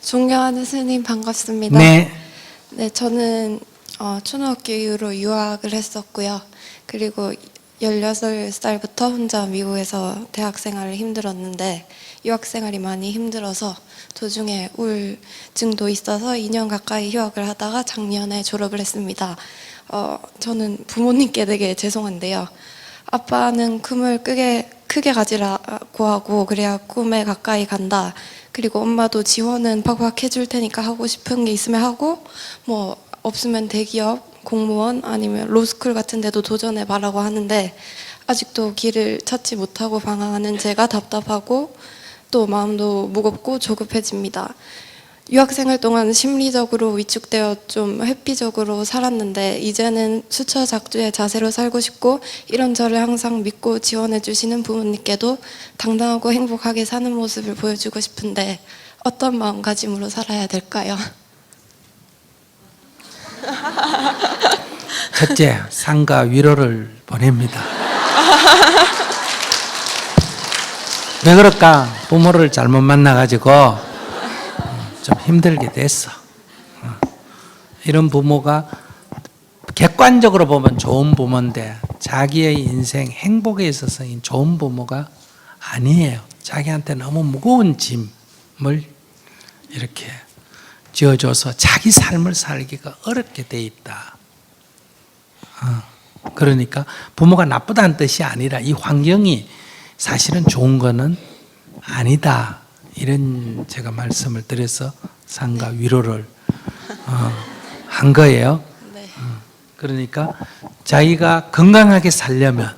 존경하는 스님 반갑습니다. 네. 네, 저는 초등학교 이후로 유학을 했었고요. 그리고 16살부터 혼자 미국에서 대학 생활을 힘들었는데 유학 생활이 많이 힘들어서 도중에 우울증도 있어서 2년 가까이 휴학을 하다가 작년에 졸업을 했습니다. 저는 부모님께 되게 죄송한데요. 아빠는 꿈을 크게 가지라고 하고 그래야 꿈에 가까이 간다. 그리고 엄마도 지원은 팍팍 해줄 테니까 하고 싶은 게 있으면 하고 뭐 없으면 대기업, 공무원 아니면 로스쿨 같은 데도 도전해봐라고 하는데 아직도 길을 찾지 못하고 방황하는 제가 답답하고 또 마음도 무겁고 조급해집니다. 유학생활 동안 심리적으로 위축되어 좀 회피적으로 살았는데 이제는 수처작주의 자세로 살고 싶고 이런 저를 항상 믿고 지원해 주시는 부모님께도 당당하고 행복하게 사는 모습을 보여주고 싶은데 어떤 마음가짐으로 살아야 될까요? 첫째, 상가 위로를 보냅니다. 왜 그럴까? 부모를 잘못 만나가지고 좀 힘들게 됐어. 이런 부모가 객관적으로 보면 좋은 부모인데 자기의 인생 행복에 있어서 좋은 부모가 아니에요. 자기한테 너무 무거운 짐을 이렇게 지어줘서 자기 삶을 살기가 어렵게 돼 있다. 그러니까 부모가 나쁘다는 뜻이 아니라 이 환경이 사실은 좋은 거는 아니다. 이런 제가 말씀을 드려서 상가 위로를 한 거예요. 네. 그러니까 자기가 건강하게 살려면,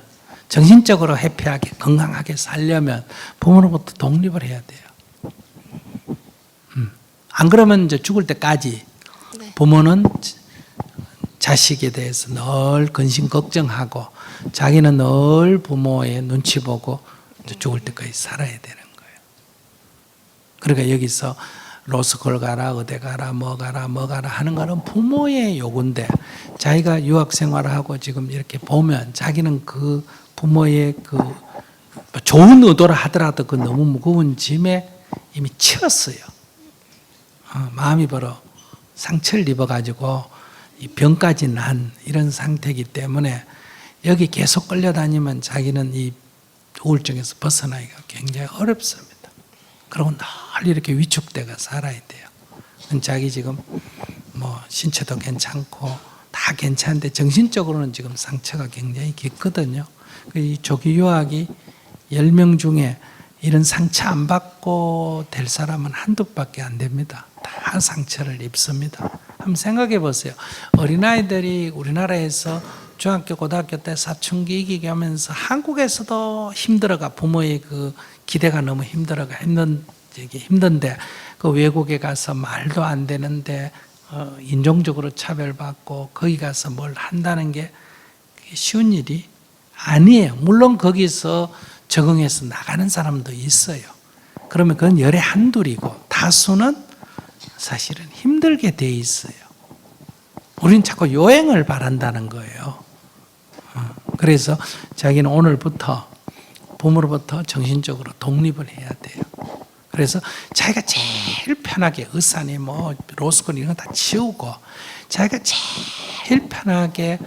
정신적으로 해피하게 건강하게 살려면 부모로부터 독립을 해야 돼요. 안 그러면 이제 죽을 때까지 네. 부모는 자식에 대해서 늘 근심 걱정하고 자기는 늘 부모의 눈치 보고 죽을 때까지 살아야 되는 거예요. 그러니까 여기서 로스쿨 가라, 의대 가라, 뭐 가라 하는 거는 부모의 요구인데 자기가 유학 생활을 하고 지금 이렇게 보면 자기는 그 부모의 그 좋은 의도를 하더라도 그 너무 무거운 짐에 이미 치였어요. 마음이 벌어 상처를 입어가지고 이 병까지 난 이런 상태이기 때문에 여기 계속 끌려다니면 자기는 이 우울증에서 벗어나기가 굉장히 어렵습니다. 그리고 늘 이렇게 위축돼가 살아야 돼요. 자기 지금 뭐 신체도 괜찮고 다 괜찮은데 정신적으로는 지금 상처가 굉장히 깊거든요. 이 조기 유학이 10명 중에 이런 상처 안 받고 될 사람은 한두 밖에 안 됩니다. 다 상처를 입습니다. 한번 생각해 보세요. 어린아이들이 우리나라에서 중학교, 고등학교 때 사춘기 이기게 하면서 한국에서도 힘들어가 부모의 그 기대가 너무 힘들어가 힘든데 그 외국에 가서 말도 안 되는데 인종적으로 차별받고 거기 가서 뭘 한다는 게 쉬운 일이 아니에요. 물론 거기서 적응해서 나가는 사람도 있어요. 그러면 그건 열의 한둘이고 다수는 사실은 힘들게 돼 있어요. 우리는 자꾸 요행을 바란다는 거예요. 그래서 자기는 오늘부터 부모로부터 정신적으로 독립을 해야 돼요. 그래서 자기가 제일 편하게 의사니 뭐 로스쿨 이런 거 다 치우고 자기가 제일 편하게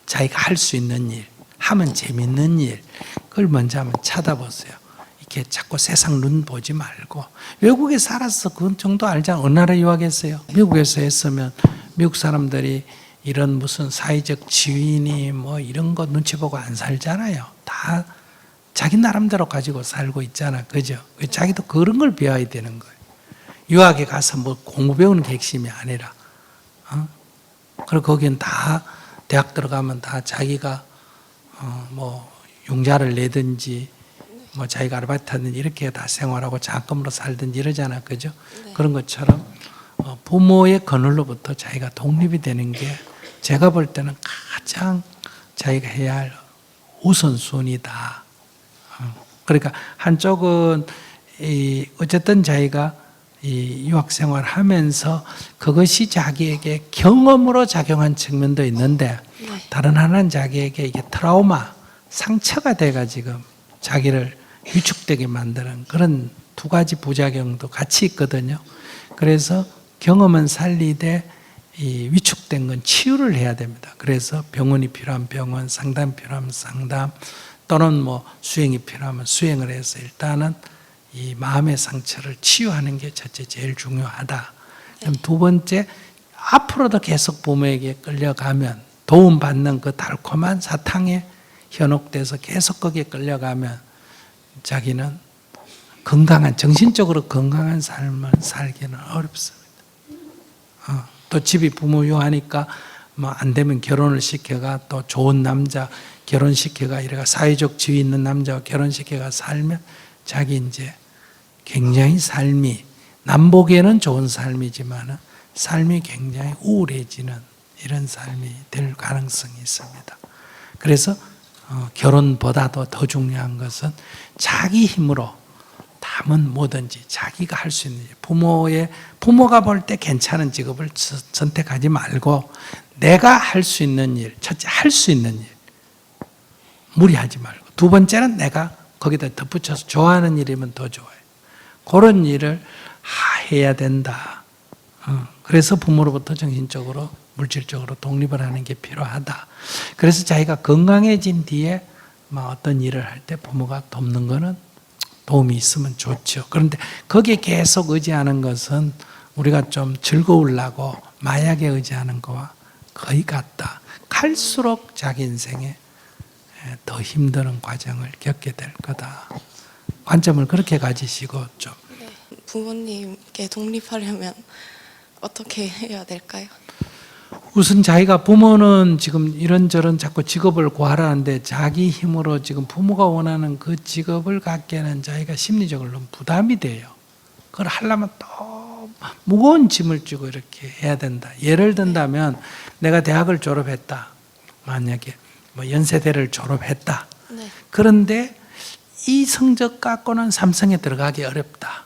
자기가 할 수 있는 일, 하면 재밌는 일, 그걸 먼저 한번 찾아보세요. 이렇게 자꾸 세상 눈 보지 말고 외국에 살아서 그 정도 알잖아. 어느 나라 유학했어요? 미국에서 했으면 미국 사람들이 이런 무슨 사회적 지위니 뭐 이런 거 눈치 보고 안 살잖아요. 다 자기 나름대로 가지고 살고 있잖아. 그죠? 자기도 그런 걸 배워야 되는 거예요. 유학에 가서 뭐 공부 배우는 게 핵심이 아니라. 그리고 거기는 다 대학 들어가면 다 자기가 뭐 융자를 내든지 뭐 자기가 아르바이트 하든지 이렇게 다 생활하고 장학금으로 살든지 이러잖아. 그죠? 네. 그런 것처럼 부모의 그늘로부터 자기가 독립이 되는 게 제가 볼 때는 가장 자기가 해야 할 우선순위다. 그러니까 한쪽은 어쨌든 자기가 이 유학 생활을 하면서 그것이 자기에게 경험으로 작용한 측면도 있는데 네. 다른 하나는 자기에게 이게 트라우마, 상처가 돼가 지금 자기를 위축되게 만드는 그런 두 가지 부작용도 같이 있거든요. 그래서 경험은 살리되 이 위축된 건 치유를 해야 됩니다. 그래서 병원이 필요한 병원, 상담이 필요하면 상담, 또는 뭐 수행이 필요하면 수행을 해서 일단은 이 마음의 상처를 치유하는 게 첫째 제일 중요하다. 그럼 두 번째, 앞으로도 계속 부모에게 끌려가면 도움받는 그 달콤한 사탕에 현혹돼서 계속 거기에 끌려가면 자기는 건강한, 정신적으로 건강한 삶을 살기는 어렵습니다. 또 집이 부모유하니까 뭐 안 되면 결혼을 시켜가 또 좋은 남자 결혼시켜가 이래가 사회적 지위 있는 남자와 결혼시켜가 살면 자기 이제 굉장히 삶이 남 보기에는 좋은 삶이지만은 삶이 굉장히 우울해지는 이런 삶이 될 가능성이 있습니다. 그래서 결혼보다도 더 중요한 것은 자기 힘으로 남은 뭐든지 자기가 할 수 있는 일, 부모가 볼 때 괜찮은 직업을 선택하지 말고 내가 할 수 있는 일, 첫째 할 수 있는 일, 무리하지 말고, 두 번째는 내가 거기다 덧붙여서 좋아하는 일이면 더 좋아요. 그런 일을 해야 된다. 그래서 부모로부터 정신적으로 물질적으로 독립을 하는 게 필요하다. 그래서 자기가 건강해진 뒤에 어떤 일을 할 때 부모가 돕는 거는 도움이 있으면 좋죠. 그런데 거기에 계속 의지하는 것은 우리가 좀 즐거우려고 마약에 의지하는 거와 거의 같다. 갈수록 자기 인생에 더 힘든 과정을 겪게 될 거다. 관점을 그렇게 가지시고 좀. 네. 부모님께 독립하려면 어떻게 해야 될까요? 우선 자기가 부모는 지금 이런저런 자꾸 직업을 구하라는데 자기 힘으로 지금 부모가 원하는 그 직업을 갖기에는 자기가 심리적으로 너무 부담이 돼요. 그걸 하려면 또 무거운 짐을 지고 이렇게 해야 된다. 예를 든다면 내가 대학을 졸업했다. 만약에 뭐 연세대를 졸업했다. 네. 그런데 이 성적 갖고는 삼성에 들어가기 어렵다.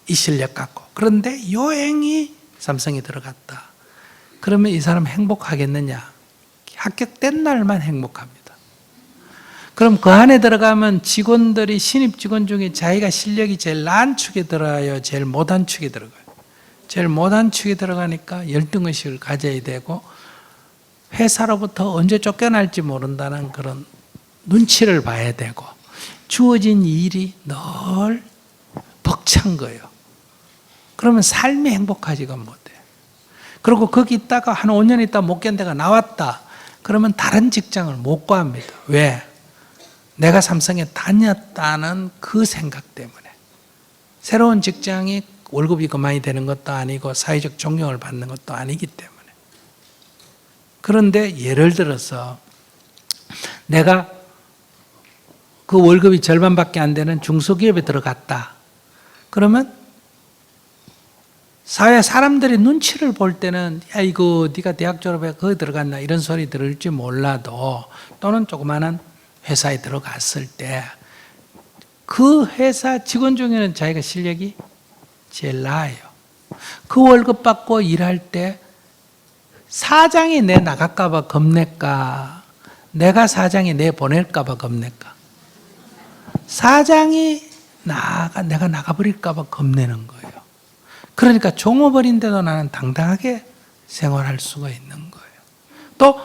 이 실력 갖고. 그런데 요행이 삼성에 들어갔다. 그러면 이 사람 행복하겠느냐? 합격된 날만 행복합니다. 그럼 그 안에 들어가면 직원들이 신입 직원 중에 자기가 실력이 제일 나은 축에 들어가요? 제일 못한 축에 들어가요? 제일 못한 축에 들어가니까 열등의식을 가져야 되고 회사로부터 언제 쫓겨날지 모른다는 그런 눈치를 봐야 되고 주어진 일이 늘 벅찬 거예요. 그러면 삶이 행복하지가 못해요. 그리고 거기 있다가 한 5년 있다 못 견뎌가 나왔다. 그러면 다른 직장을 못 구합니다. 왜? 내가 삼성에 다녔다는 그 생각 때문에. 새로운 직장이 월급이 그만이 되는 것도 아니고 사회적 존경을 받는 것도 아니기 때문에. 그런데 예를 들어서 내가 그 월급이 절반밖에 안 되는 중소기업에 들어갔다. 그러면 사회 사람들이 눈치를 볼 때는 야 이거 네가 대학 졸업해 거기 들어갔나 이런 소리 들을지 몰라도 또는 조그마한 회사에 들어갔을 때 그 회사 직원 중에는 자기가 실력이 제일 나아요. 그 월급 받고 일할 때 사장이 내 나갈까 봐 겁낼까? 내가 사장이 내 보낼까 봐 겁낼까? 사장이 내가 나가버릴까 봐 겁내는 거예요. 그러니까 종업원인데도 나는 당당하게 생활할 수가 있는 거예요. 또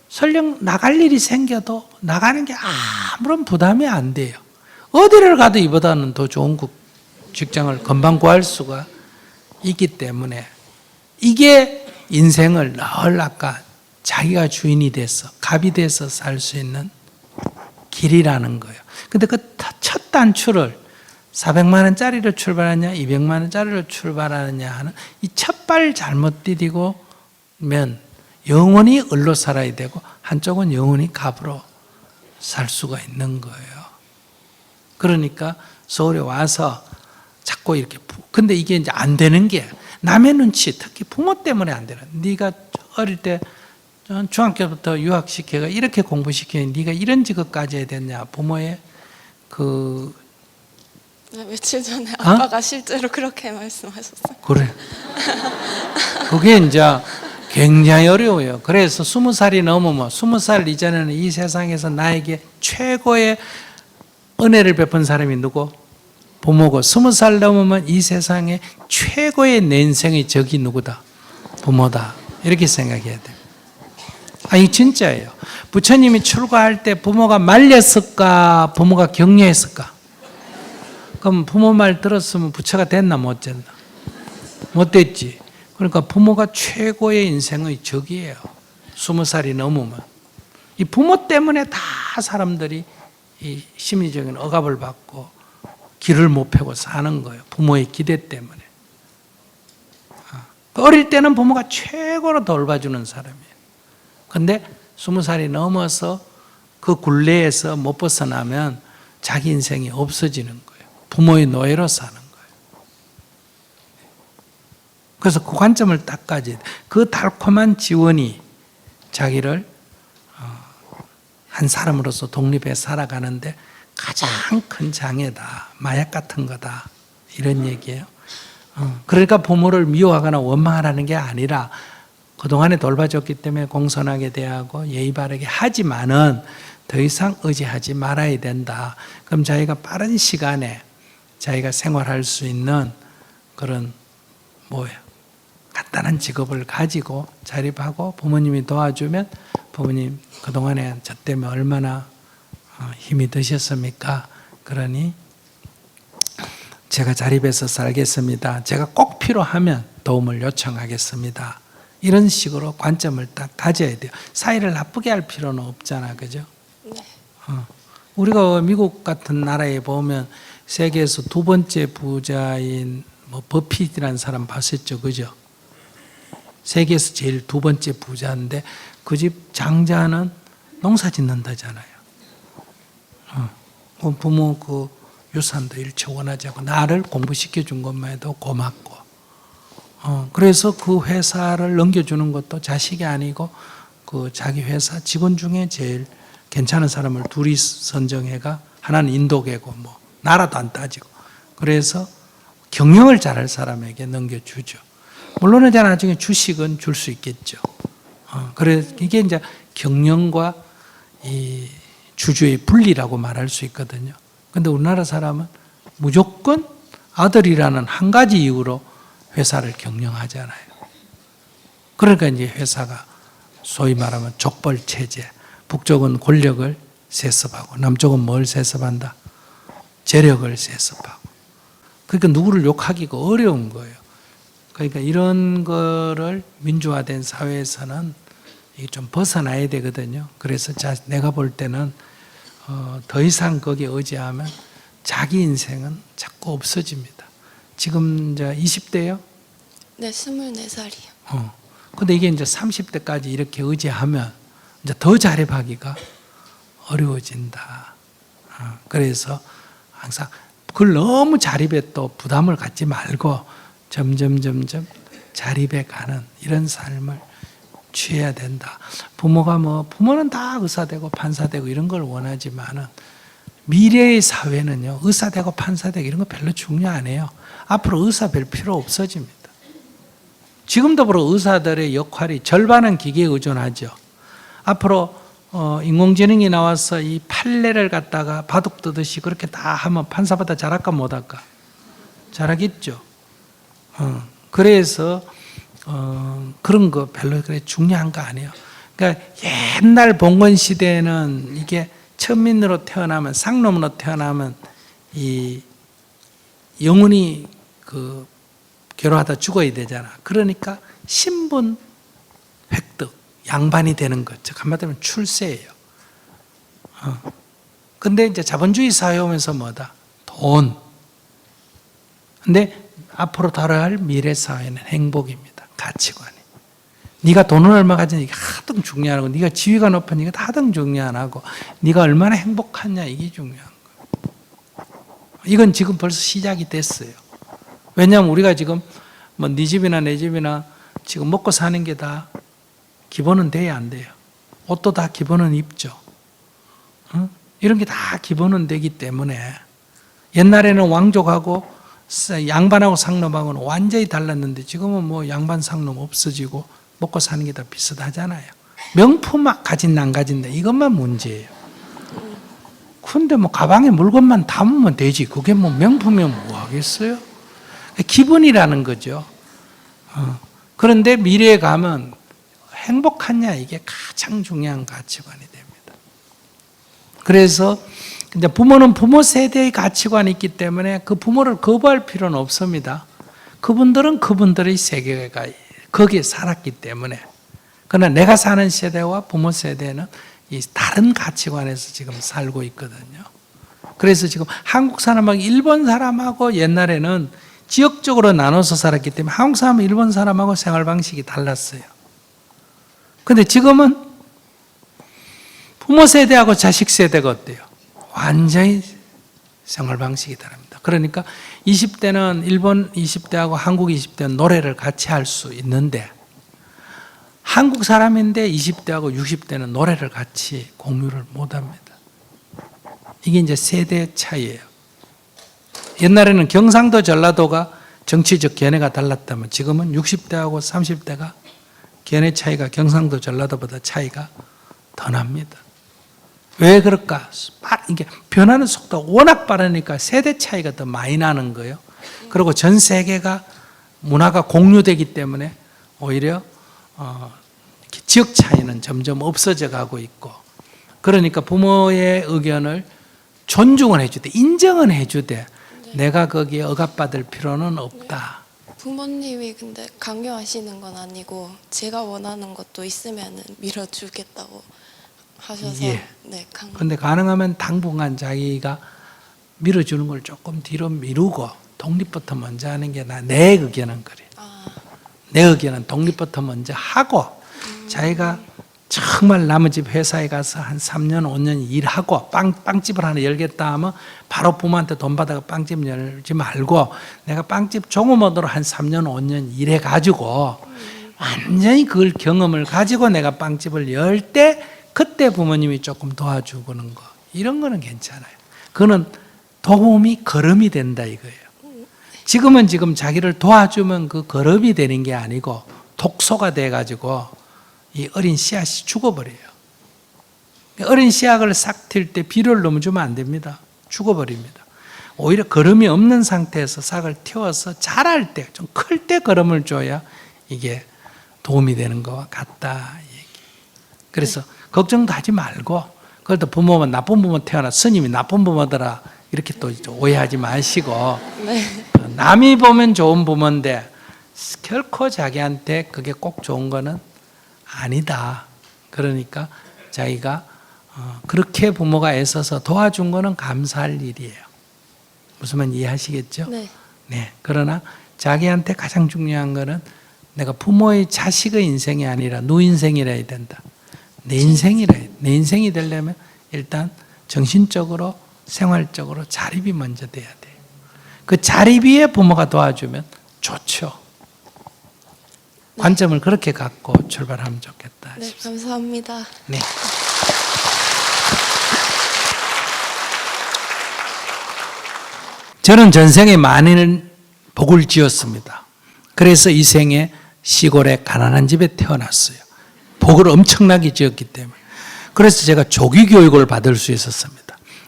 설령 나갈 일이 생겨도 나가는 게 아무런 부담이 안 돼요. 어디를 가도 이보다는 더 좋은 직장을 금방 구할 수가 있기 때문에 이게 인생을 늘 아까 자기가 주인이 돼서 갑이 돼서 살 수 있는 길이라는 거예요. 근데 그 첫 단추를 400만 원짜리로 출발하냐 200만 원짜리로 출발하느냐 하는 이 첫 발 잘못 디디고면 영원히 을로 살아야 되고 한쪽은 영원히 갑으로 살 수가 있는 거예요. 그러니까 서울에 와서 자꾸 이렇게 근데 이게 이제 안 되는 게 남의 눈치 특히 부모 때문에 안 되는 네가 어릴 때 중학교부터 유학시켜가 이렇게 공부시키니 네가 이런 직업까지 해야 됐냐 부모의 네, 며칠 전에 아빠가 실제로 그렇게 말씀하셨어요. 그래. 그게 이제 굉장히 어려워요. 그래서 20살이 넘으면 20살 이전에는 이 세상에서 나에게 최고의 은혜를 베푼 사람이 누구? 부모고 20살 넘으면 이 세상에 최고의 내 인생의 적이 누구다? 부모다. 이렇게 생각해야 돼요. 이 진짜예요. 부처님이 출가할 때 부모가 말렸을까? 부모가 격려했을까? 그럼 부모 말 들었으면 부처가 됐나 못 됐나? 못 됐지. 그러니까 부모가 최고의 인생의 적이에요. 20살이 넘으면. 이 부모 때문에 다 사람들이 이 심리적인 억압을 받고 길을 못 펴고 사는 거예요. 부모의 기대 때문에. 어릴 때는 부모가 최고로 돌봐주는 사람이에요. 근데 20살이 넘어서 그 굴레에서 못 벗어나면 자기 인생이 없어지는 거예요. 부모의 노예로 사는 거예요. 그래서 그 관점을 딱 가져야 돼요. 그 달콤한 지원이 자기를 한 사람으로서 독립해 살아가는데 가장 큰 장애다. 마약 같은 거다. 이런 얘기예요. 그러니까 부모를 미워하거나 원망하라는 게 아니라 그동안에 돌봐줬기 때문에 공손하게 대하고 예의 바르게 하지만은 더 이상 의지하지 말아야 된다. 그럼 자기가 빠른 시간에 자기가 생활할 수 있는 그런 간단한 직업을 가지고 자립하고 부모님이 도와주면 부모님 그동안에 저 때문에 얼마나 힘이 드셨습니까? 그러니 제가 자립해서 살겠습니다. 제가 꼭 필요하면 도움을 요청하겠습니다. 이런 식으로 관점을 딱 가져야 돼요. 사이를 나쁘게 할 필요는 없잖아. 그죠? 네. 우리가 미국 같은 나라에 보면 세계에서 두 번째 부자인 버핏이라는 사람 봤었죠. 그죠? 세계에서 제일 두 번째 부자인데 그 집 장자는 농사 짓는다잖아요. 부모 그 유산도 일체 원하지 않고 나를 공부시켜 준 것만 해도 고맙고 그래서 그 회사를 넘겨주는 것도 자식이 아니고 그 자기 회사 직원 중에 제일 괜찮은 사람을 둘이 선정해가 하나는 인도계고 나라도 안 따지고 그래서 경영을 잘할 사람에게 넘겨주죠. 물론 이제 나중에 주식은 줄 수 있겠죠. 그래 이게 이제 경영과 이 주주의 분리라고 말할 수 있거든요. 근데 우리나라 사람은 무조건 아들이라는 한 가지 이유로 회사를 경영하잖아요. 그러니까 이제 회사가 소위 말하면 족벌 체제, 북쪽은 권력을 세습하고 남쪽은 뭘 세습한다? 재력을 세습하고. 그러니까 누구를 욕하기가 어려운 거예요. 그러니까 이런 거를 민주화된 사회에서는 이게 좀 벗어나야 되거든요. 그래서 내가 볼 때는 더 이상 거기에 의지하면 자기 인생은 자꾸 없어집니다. 지금 이제 20대요? 네, 24살이요. 근데 이게 이제 30대까지 이렇게 의지하면 이제 더 자립하기가 어려워진다. 그래서 항상 그걸 너무 자립에 또 부담을 갖지 말고 점점 자립해 가는 이런 삶을 취해야 된다. 부모는 다 의사되고 판사되고 이런 걸 원하지만은 미래의 사회는요, 의사되고 판사되고 이런 거 별로 중요 안 해요. 앞으로 의사 별 필요 없어집니다. 지금도 바로 의사들의 역할이 절반은 기계에 의존하죠. 앞으로 인공지능이 나와서 이 판례를 갖다가 바둑 두듯이 그렇게 다 하면 판사보다 잘할까 못할까? 잘하겠죠. 그래서 그런 거 별로 그래 중요한 거 아니에요. 그러니까 옛날 봉건 시대에는 이게 천민으로 태어나면 상놈으로 태어나면 이 영혼이 그 괴로워하다 죽어야 되잖아. 그러니까 신분 획득, 양반이 되는 것, 즉 한마디로 하면 출세예요. 근데 이제 자본주의 사회 오면서 뭐다? 돈. 근데 앞으로 다뤄야 할 미래 사회는 행복입니다. 가치관이. 네가 돈을 얼마 가지냐 이게 하등 중요한 거고, 네가 지위가 높으니까 하등 중요한 하고, 네가 얼마나 행복하냐 이게 중요한 거예요. 이건 지금 벌써 시작이 됐어요. 왜냐하면 우리가 지금 네 집이나 내 집이나 지금 먹고 사는 게 다 기본은 돼야 안 돼요. 옷도 다 기본은 입죠. 이런 게 다 기본은 되기 때문에 옛날에는 왕족하고 양반하고 상놈하고는 완전히 달랐는데 지금은 양반 상놈 없어지고 먹고 사는 게 다 비슷하잖아요. 명품 가진 안 가진다 이것만 문제예요. 근데 뭐 가방에 물건만 담으면 되지. 그게 뭐 명품이면 뭐 하겠어요? 기분이라는 거죠. 그런데 미래에 가면 행복하냐 이게 가장 중요한 가치관이 됩니다. 그래서 이제 부모는 부모 세대의 가치관이 있기 때문에 그 부모를 거부할 필요는 없습니다. 그분들은 그분들의 세계가 거기에 살았기 때문에. 그러나 내가 사는 세대와 부모 세대는 이 다른 가치관에서 지금 살고 있거든요. 그래서 지금 한국 사람하고 일본 사람하고 옛날에는 지역적으로 나눠서 살았기 때문에 한국 사람은 일본 사람하고 생활 방식이 달랐어요. 근데 지금은 부모 세대하고 자식 세대가 어때요? 완전히 생활 방식이 다릅니다. 그러니까 20대는 일본 20대하고 한국 20대는 노래를 같이 할 수 있는데 한국 사람인데 20대하고 60대는 노래를 같이 공유를 못 합니다. 이게 이제 세대 차이예요. 옛날에는 경상도 전라도가 정치적 견해가 달랐다면 지금은 60대하고 30대가 견해 차이가 경상도 전라도보다 차이가 더 납니다. 왜 그럴까? 이게 변하는 속도가 워낙 빠르니까 세대 차이가 더 많이 나는 거예요. 그리고 전 세계가 문화가 공유되기 때문에 오히려 지역 차이는 점점 없어져 가고 있고, 그러니까 부모의 의견을 존중을 해주되 인정은 해주되 내가 거기에 억압받을 필요는 없다. 부모님이 근데 강요하시는 건 아니고 제가 원하는 것도 있으면 밀어주겠다고 하셔서 예. 네, 근데 가능하면 당분간 자기가 밀어주는 걸 조금 뒤로 미루고 독립부터 먼저 하는 게 내 의견은 그래. 내 의견은 독립부터 먼저 하고 자기가 정말 남의 집 회사에 가서 한 3년, 5년 일하고 빵집을 하나 열겠다 하면 바로 부모한테 돈 받아서 빵집 열지 말고 내가 빵집 종업원으로 한 3년, 5년 일해가지고 완전히 그걸 경험을 가지고 내가 빵집을 열 때 그때 부모님이 조금 도와주고는 거, 이런 거는 괜찮아요. 그거는 도움이 걸음이 된다 이거예요. 지금은 자기를 도와주면 그 걸음이 되는 게 아니고 독소가 돼가지고 이 어린 씨앗이 죽어버려요. 어린 씨앗을 싹 튈 때 비료를 너무 주면 안 됩니다. 죽어버립니다. 오히려 걸음이 없는 상태에서 싹을 틔워서 자랄 때, 좀 클 때 걸음을 줘야 이게 도움이 되는 것과 같다. 그래서 걱정도 하지 말고, 그래도 부모면 나쁜 부모 태어나 스님이 나쁜 부모더라 이렇게 또 오해하지 마시고, 네. 남이 보면 좋은 부모인데 결코 자기한테 그게 꼭 좋은 거는 아니다. 그러니까 자기가 그렇게 부모가 애써서 도와준 거는 감사할 일이에요. 무슨 말 이해하시겠죠? 네. 네. 그러나 자기한테 가장 중요한 거는 내가 부모의 자식의 인생이 아니라 누인생이라 해야 된다. 내 인생이라 해야 돼. 내 인생이 되려면 일단 정신적으로 생활적으로 자립이 먼저 돼야 돼요. 그 자립위에 부모가 도와주면 좋죠. 관점을 그렇게 갖고 출발하면 좋겠다. 네, 감사합니다. 네. 저는 전생에 많은 복을 지었습니다. 그래서 이 생에 시골에 가난한 집에 태어났어요. 복을 엄청나게 지었기 때문에. 그래서 제가 조기 교육을 받을 수 있었습니다.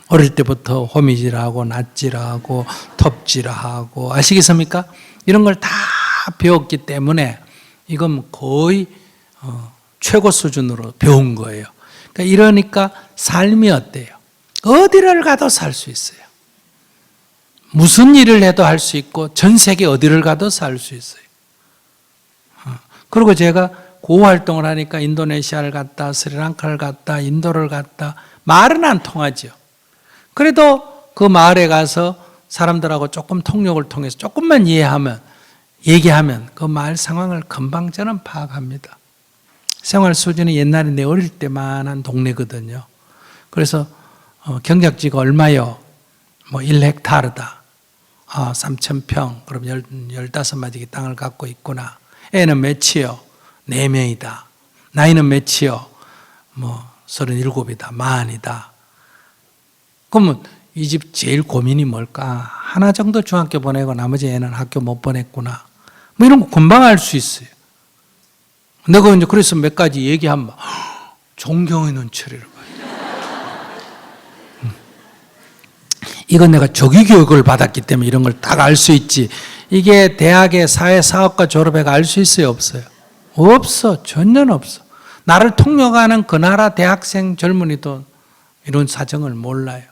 어릴 때부터 호미질하고 낫질하고 텁질하고 아시겠습니까? 이런 걸 다 배웠기 때문에 이건 거의 최고 수준으로 배운 거예요. 그러니까 이러니까 삶이 어때요? 어디를 가도 살 수 있어요. 무슨 일을 해도 할 수 있고 전 세계 어디를 가도 살 수 있어요. 그리고 제가 고 활동을 하니까 인도네시아를 갔다, 스리랑카를 갔다, 인도를 갔다. 말은 안 통하죠. 그래도 그 마을에 가서 사람들하고 조금 통역을 통해서 조금만 얘기하면 그 마을 상황을 금방 저는 파악합니다. 생활 수준이 옛날에 내 어릴 때만한 동네거든요. 그래서 경작지가 얼마요? 뭐 1헥타르다. 3,000평. 그럼 15마디기 땅을 갖고 있구나. 애는 몇이요? 4명이다. 나이는 몇이요? 뭐 37이다. 만이다. 그러면 이 집 제일 고민이 뭘까? 하나 정도 중학교 보내고 나머지 애는 학교 못 보냈구나. 뭐 이런 거 금방 알 수 있어요. 내가 이제 그래서 몇 가지 얘기하면 존경의 눈초리를 봐요. 이건 내가 조기 교육을 받았기 때문에 이런 걸 딱 알 수 있지. 이게 대학의 사회사업과 졸업해가 알 수 있어요, 없어요? 없어. 전혀 없어. 나를 통역하는 그 나라 대학생 젊은이도 이런 사정을 몰라요.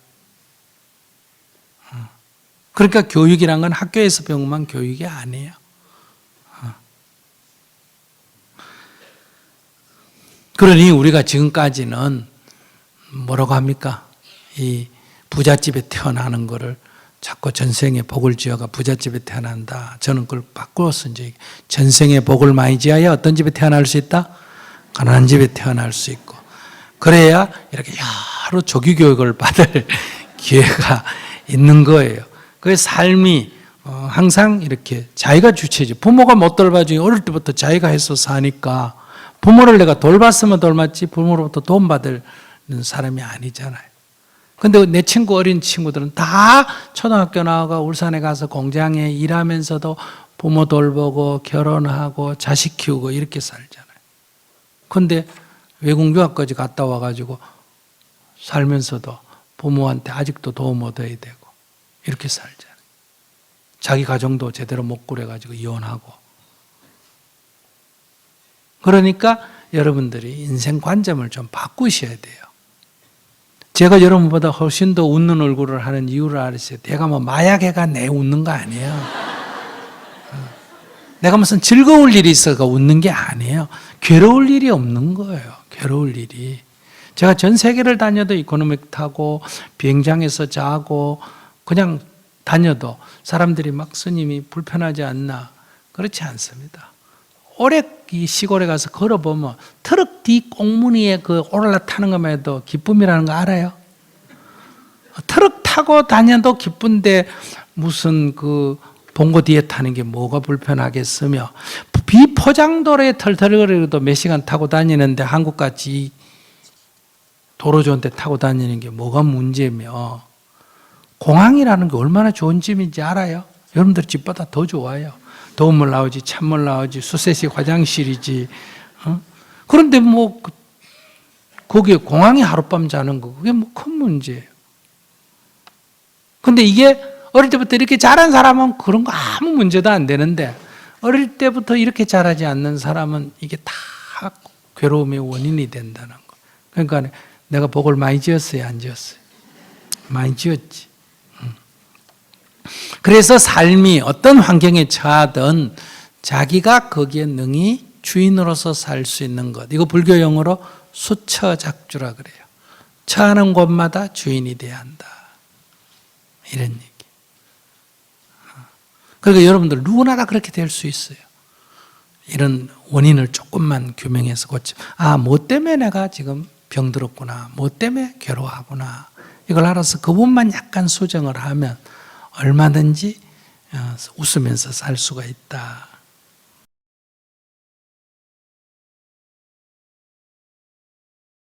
그러니까 교육이란 건 학교에서 배운 것만 교육이 아니에요. 그러니 우리가 지금까지는 뭐라고 합니까? 이 부잣집에 태어나는 거를 자꾸 전생에 복을 지어가 부잣집에 태어난다. 저는 그걸 바꾸어서 이제 전생에 복을 많이 지어야 어떤 집에 태어날 수 있다? 가난한 집에 태어날 수 있고. 그래야 이렇게 여러 조기 교육을 받을 기회가 있는 거예요. 그 삶이 항상 이렇게 자기가 주체지. 부모가 못 돌봐주니 어릴 때부터 자기가 해서 사니까 부모를 내가 돌봤으면 돌봤지 부모로부터 도움받을 사람이 아니잖아요. 근데 내 친구 어린 친구들은 다 초등학교 나와가 울산에 가서 공장에 일하면서도 부모 돌보고 결혼하고 자식 키우고 이렇게 살잖아요. 근데 외국 유학까지 갔다 와가지고 살면서도 부모한테 아직도 도움 얻어야 되고 이렇게 살잖아요. 자기 가정도 제대로 못 꾸려가지고 이혼하고. 그러니까 여러분들이 인생 관점을 좀 바꾸셔야 돼요. 제가 여러분보다 훨씬 더 웃는 얼굴을 하는 이유를 알았어요. 내가 뭐 마약해가 내 웃는 거 아니에요. 내가 무슨 즐거울 일이 있어가 웃는 게 아니에요. 괴로울 일이 없는 거예요. 괴로울 일이. 제가 전 세계를 다녀도 이코노믹 타고 비행장에서 자고 그냥 다녀도 사람들이 막 스님이 불편하지 않나? 그렇지 않습니다. 오래 이 시골에 가서 걸어보면 트럭 뒤 꽁무니에 그 올라타는 것만 해도 기쁨이라는 거 알아요? 트럭 타고 다녀도 기쁜데 무슨 그 봉고 뒤에 타는 게 뭐가 불편하겠으며 비포장도로에 털털거리도 몇 시간 타고 다니는데 한국같이 도로 좋은 데 타고 다니는 게 뭐가 문제며 공항이라는 게 얼마나 좋은 집인지 알아요? 여러분들 집보다 더 좋아요. 더운 물 나오지 찬물 나오지 수세식 화장실이지. 그런데 뭐 거기에 공항에 하룻밤 자는 거 그게 뭐 큰 문제예요. 근데 이게 어릴 때부터 이렇게 자란 사람은 그런 거 아무 문제도 안 되는데 어릴 때부터 이렇게 자라지 않는 사람은 이게 다 괴로움의 원인이 된다는 거. 그러니까 내가 복을 많이 지었어요, 안 지었어요? 많이 지었지. 그래서 삶이 어떤 환경에 처하든 자기가 거기에 능히 주인으로서 살 수 있는 것. 이거 불교 용어로 수처작주라 그래요. 처하는 곳마다 주인이 돼야 한다. 이런 얘기. 그러니까 여러분들 누구나 다 그렇게 될 수 있어요. 이런 원인을 조금만 규명해서 고치면 뭐 때문에 내가 지금 병들었구나. 뭐 때문에 괴로워하구나. 이걸 알아서 그 부분만 약간 수정을 하면 얼마든지 웃으면서 살 수가 있다.